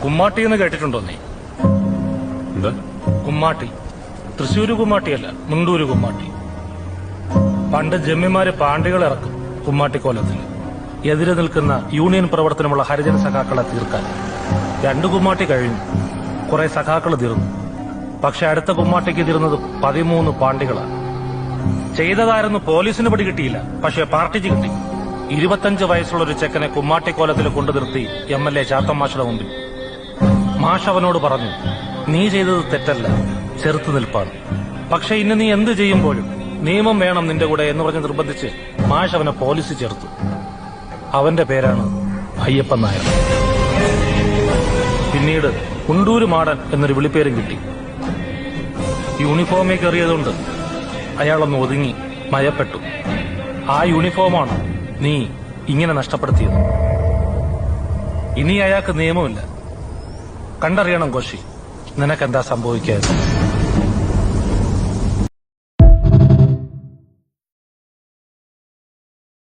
കുമ്മാട്ടി എന്ന് കേട്ടിട്ടുണ്ടോ നീ? എന്താ? കുമ്മാട്ടി. തൃശ്ശൂര് കുമ്മാട്ടിയല്ല, മുണ്ടൂര് കുമ്മാട്ടി. പണ്ട് ജമ്മിമാര് പാണ്ടികൾ ഇറക്കും കുമ്മാട്ടിക്കോലത്തിൽ, എതിരെ നിൽക്കുന്ന യൂണിയൻ പ്രവർത്തനമുള്ള ഹരിജന സഖാക്കളെ തീർക്കാൻ. 2 കുമ്മാട്ടി കഴിഞ്ഞു, കുറെ സഖാക്കൾ തീർന്നു. പക്ഷെ അടുത്ത കുമ്മാട്ടിക്ക് തീർന്നത് 13 പാണ്ടികളാണ്. ചെയ്തതായിരുന്നു പോലീസിന് പിടി കിട്ടിയില്ല, പക്ഷെ പാർട്ടിക്ക് കിട്ടി. 25 വയസ്സുള്ള ഒരു ചെക്കനെ കുമ്മാട്ടിക്കോലത്തിൽ കൊണ്ടു നിർത്തി MLA ചാത്തൻ മാഷയുടെ മുമ്പിൽ. മാഷ് അവനോട് പറഞ്ഞു, നീ ചെയ്തത് തെറ്റല്ല, ചെറുത്തു നിൽപ്പാണ്. പക്ഷെ ഇന്ന് നീ എന്ത് ചെയ്യുമ്പോഴും നിയമം വേണം നിന്റെ കൂടെ എന്ന് പറഞ്ഞ് നിർബന്ധിച്ച് മാഷ് അവനെ പോലീസ് ചേർത്തു. അവന്റെ പേരാണ് അയ്യപ്പൻ നായർ. പിന്നീട് കുണ്ടൂര് മാടൻ എന്നൊരു വിളിപ്പേരും കിട്ടി. യൂണിഫോമിൽ കയറിയതുകൊണ്ട് അയാളൊന്ന് ഒതുങ്ങി മയപ്പെട്ടു. ആ യൂണിഫോമാണ് നീ ഇങ്ങനെ നഷ്ടപ്പെടുത്തിയത്. ഇനി അയാൾക്ക് നിയമമില്ല. കണ്ടറിയണം കോശി, നിനക്കെന്താ സംഭവിക്കാതെ.